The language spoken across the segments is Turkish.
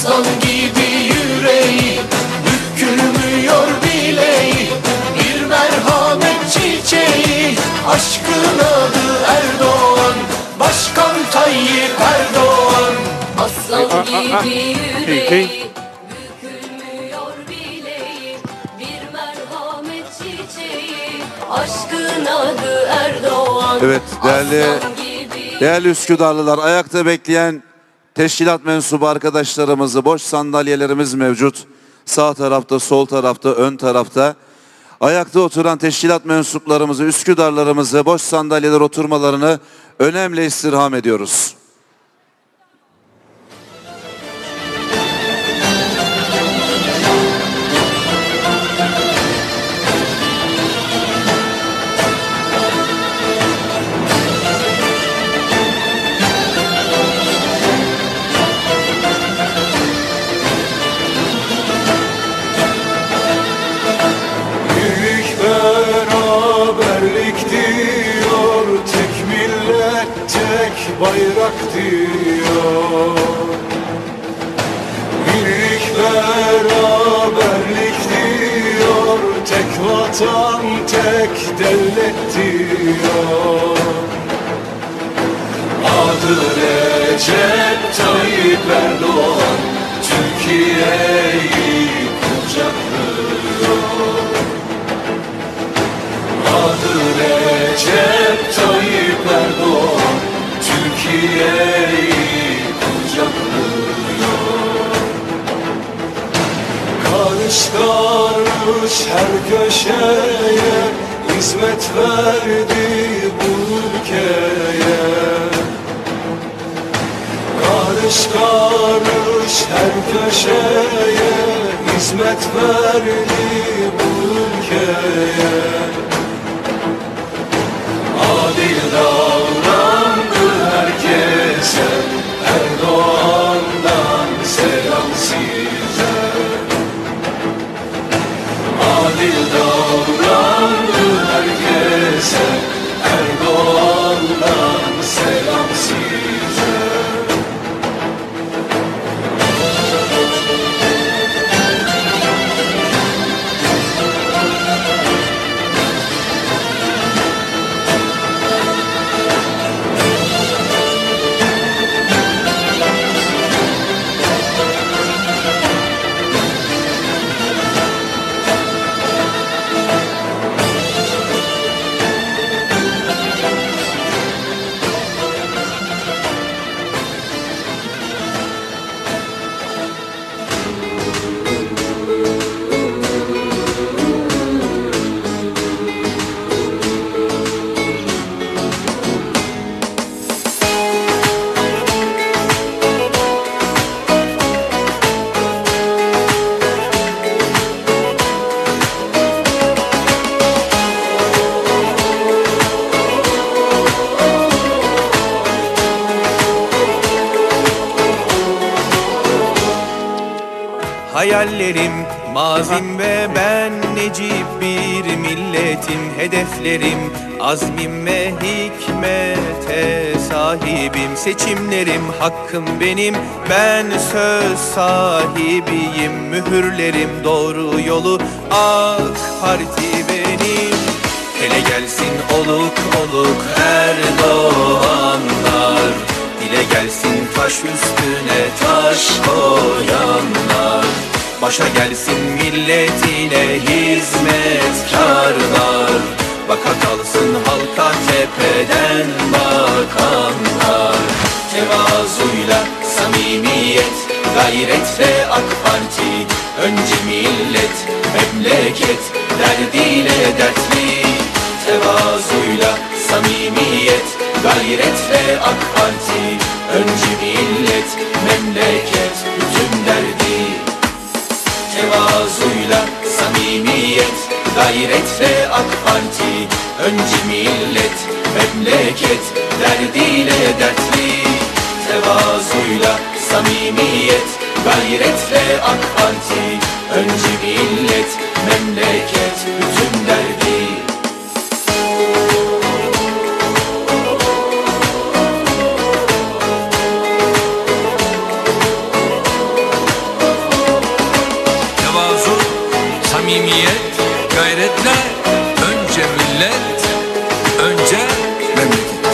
aslan gibi yüreği, bükülmüyor bileği, bir merhamet çiçeği, aşkın adı Erdoğan, Başkan Tayyip Erdoğan. Aslan gibi yüreği, bükülmüyor bileği, bir merhamet çiçeği, aşkın adı Erdoğan. Evet değerli Üsküdarlılar, ayakta bekleyen teşkilat mensubu arkadaşlarımızı, boş sandalyelerimiz mevcut. Sağ tarafta, sol tarafta, ön tarafta. Ayakta oturan teşkilat mensuplarımızı, Üsküdarlarımızı boş sandalyeler oturmalarını önemli istirham ediyoruz. Bayrak diyor, birlik beraberlik diyor, tek vatan tek devlet diyor. Adı Recep Tayyip Erdoğan, Türkiye'yi kucaklıyor. Adı Recep Tayyip Erdoğan, Türkiye'yi kucaklıyor. Karış karış her köşeye hizmet verdi bu ülkeye. Karış karış her köşeye hizmet verdi bu ülkeye. Adil davrandı herkese, Erdoğan'dan selam size. Adil davrandı herkese, Erdoğan'dan selam size. Hayallerim, mazim ve ben necip bir milletim. Hedeflerim, azmim ve hikmete sahibim. Seçimlerim, hakkım benim, ben söz sahibiyim. Mühürlerim, doğru yolu, AK Parti benim. Hele gelsin oluk oluk Erdoğanlar, dile gelsin taş üstüne taş koyanlar. Başa gelsin milletine hizmetkarlar, baka kalsın halka tepeden bakanlar. Tevazuyla samimiyet, gayretle AK Parti, önce millet, memleket, derdiyle dertli. Tevazuyla samimiyet, gayretle AK Parti, önce millet, memleket, bütün derdi. Tevazuyla samimiyet, gayretle AK Parti, önce millet, memleket, derdiyle dertli. Tevazuyla samimiyet, gayretle AK Parti, önce millet, memleket, bütün derdi. samimiyet, gayretle önce millet, önce memleket.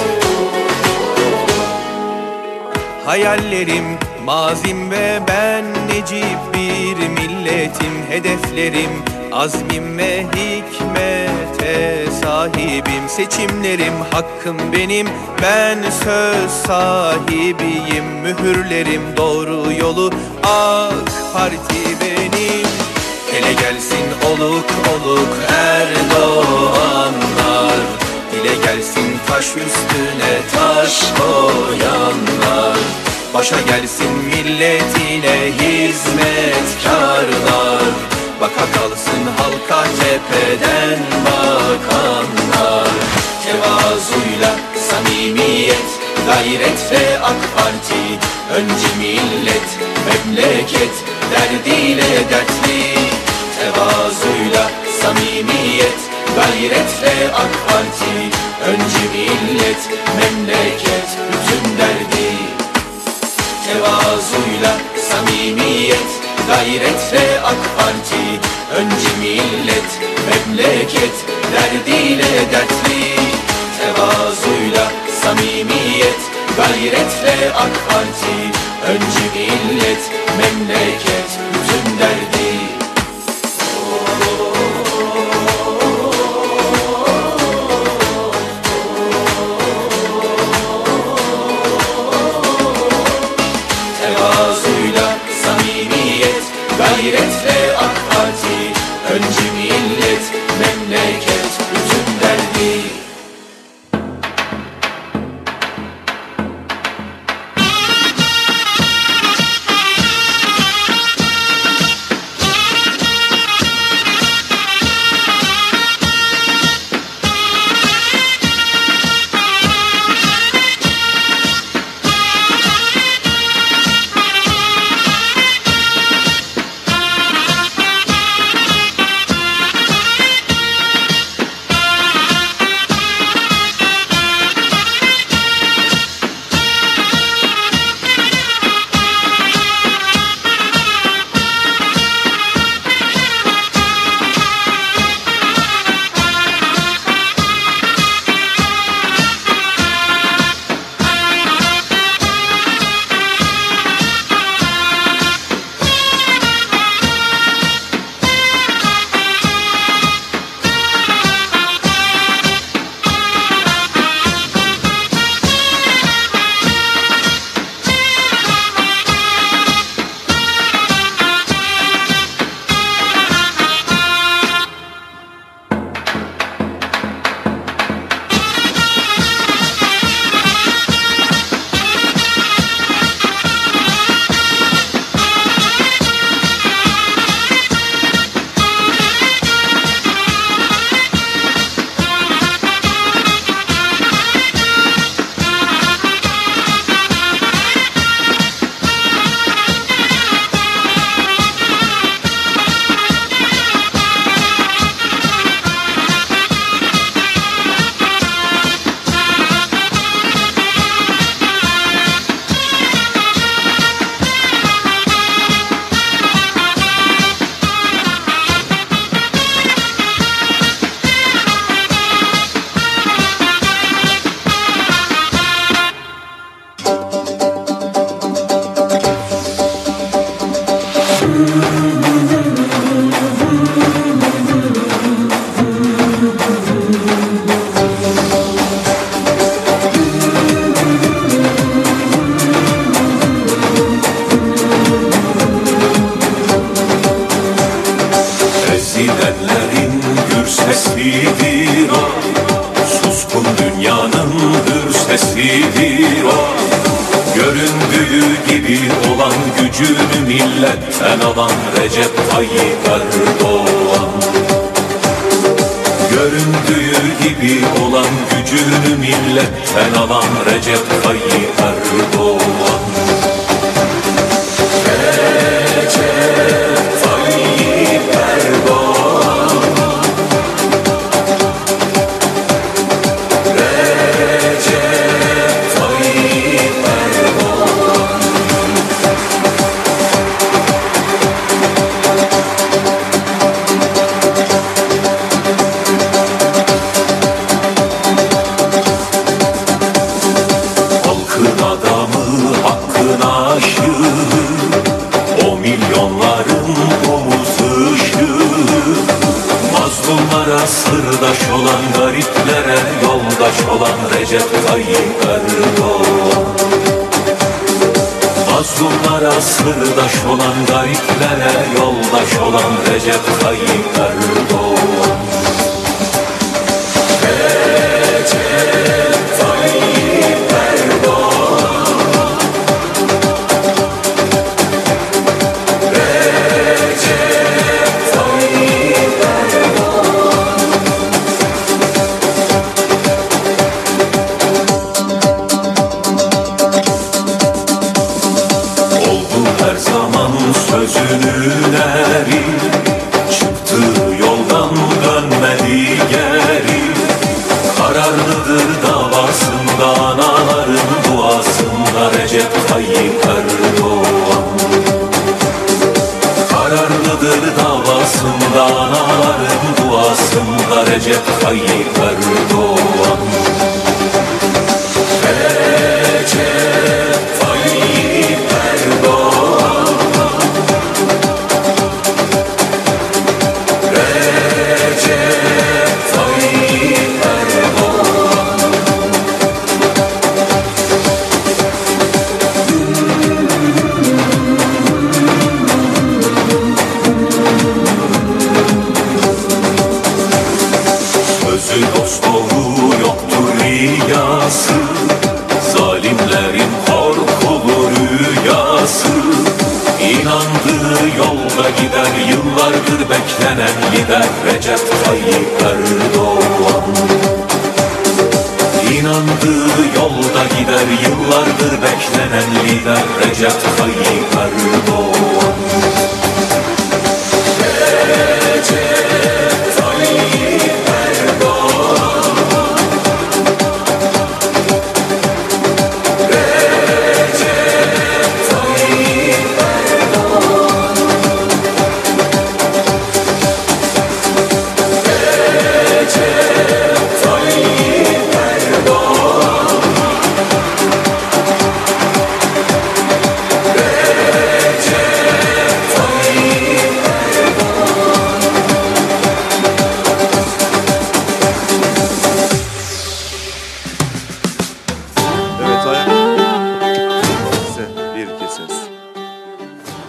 Hayallerim, mazim ve ben necip bir milletim. Hedeflerim, azmim ve hikmete sahibim. Seçimlerim, hakkım benim, ben söz sahibiyim. Mühürlerim, doğru yolu, AK Parti benim. Hele gelsin oluk oluk Erdoğanlar, dile gelsin taş üstüne taş koyanlar. Başa gelsin milletine hizmetkarlar, baka kalsın halka tepeden bakanlar. Tevazuyla samimiyet, gayret ve AK Parti, önce millet, memleket, derdiyle dertli. Tevazuyla samimiyet, gayret ve AK Parti, önce millet, memleket, bütün derdi. Tevazuyla samimiyet, gayret ve AK Parti, önce millet, memleket, derdiyle dertli. Tevazuyla samimiyet, gayret ve AK Parti, önce millet, memleket, bütün derdi. Tevazuyla samimiyet, gayret ve AK Parti, önce millet, memleket, bütün derdi. sesidir o. Suskun dünyanın hür sesidir o. Göründüğü gibi olan gücünü milletten alan Recep Tayyip Erdoğan. Göründüğü gibi olan gücünü milletten alan Recep Tayyip Erdoğan. Recep Tayyip Erdoğan. Recep Tayyip Erdoğan. sırdaş olan gariplere yoldaş olan Recep Tayyip Erdoğan. Recep Tayyip Erdoğan. Recep Tayyip Erdoğan. Oldu her zaman sözünün eri, çıktı yoldan dönmedi geri. Kararlıdır davasında, anaların duasında Recep Tayyip Erdoğan. Kararlıdır davasında, anaların duasında Recep Tayyip Erdoğan. Recep Tayyip Erdoğan. Recep Tayyip Erdoğan. Sözü dosdoğru yoktur riyası, zalimlerin korkulu rüyası. İnandığı yolda gider, yıllardır beklenen lider Recep Tayyip Erdoğan. İnandığı yolda gider, yıllardır beklenen lider Recep Tayyip Erdoğan. Recep Tayyip Erdoğan. Recep Tayyip Erdoğan. Recep Tayyip Erdoğan. Recep Tayyip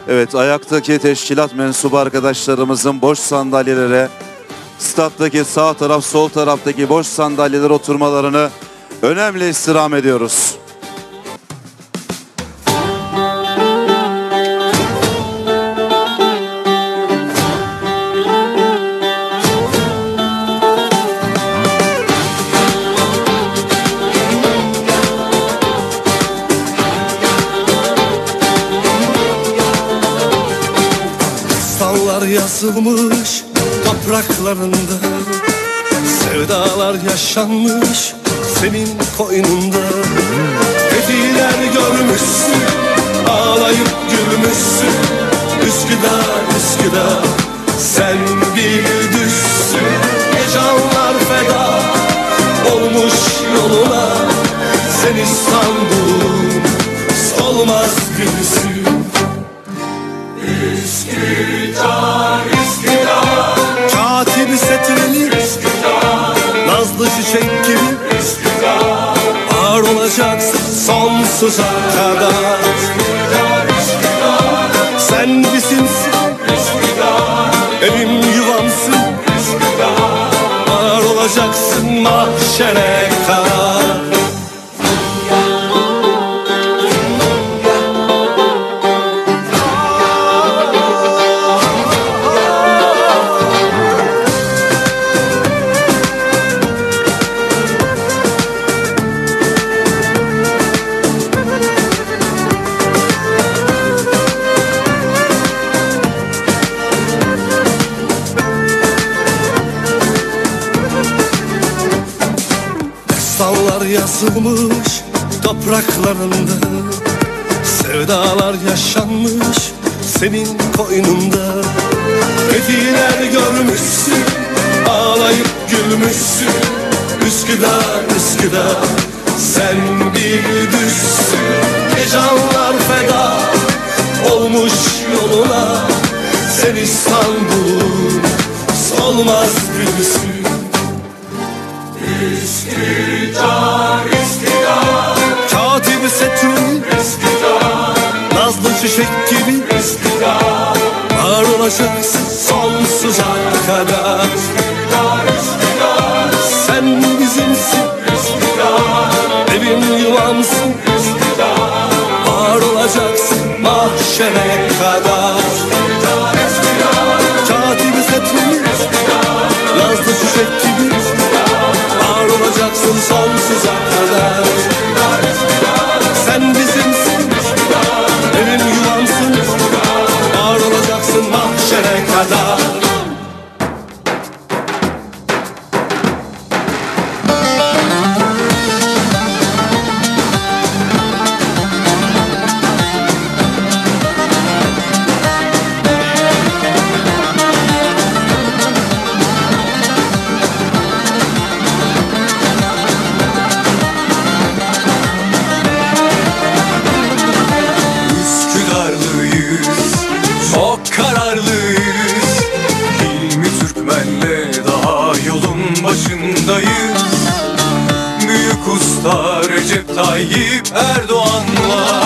Evet, ayaktaki teşkilat mensubu arkadaşlarımızın boş sandalyelere, stat'taki sağ taraf, sol taraftaki boş sandalyelere oturmalarını önemli istirham ediyoruz. Destanlar yazılmış topraklarında, sevdalar yaşanmış senin koynunda. Hediyeler görmüşsün, ağlayıp gülmüşsün. Üsküdar, Üsküdar, sen bir düşsün. Canlar feda olmuş yoluna, sen İstanbul'un solmaz gülsün. Üsküdar, Üsküdar, katili setreli Üsküdar, nazlı çiçek gibi Üsküdar, var olacaksın sonsuza kadar. Üsküdar, Üsküdar, sen bizimsin Üsküdar, evim yuvamsın Üsküdar, var olacaksın mahşere kadar. Destanlar yazılmış topraklarında, sevdalar yaşanmış senin koynunda. Hediyeler görmüşsün, ağlayıp gülmüşsün. Üsküdar, Üsküdar, sen bir düşsün. Canlar feda olmuş yoluna, sen İstanbul'un solmaz gülsün. Üsküdar, Üsküdar, katibi setreli Üsküdar, nazlı çiçek gibi Üsküdar, var olacaksın sonsuza kadar. Üsküdar, Üsküdar, Sen bizimsin, Üsküdar, evim yuvamsın, Üsküdar, var olacaksın mahşere kadar. Üsküdar, Üsküdar, Katibi setli, yazdı çiçek gibi var olacaksın sonsuza kadar. Sen bizimsin, evim yuvamsın, var olacaksın mahşere kadar. Üsküdarlıyız, çok kararlıyız. Hilmi Türkmen'le daha yolun başındayız. Büyük usta Recep Tayyip Erdoğan'la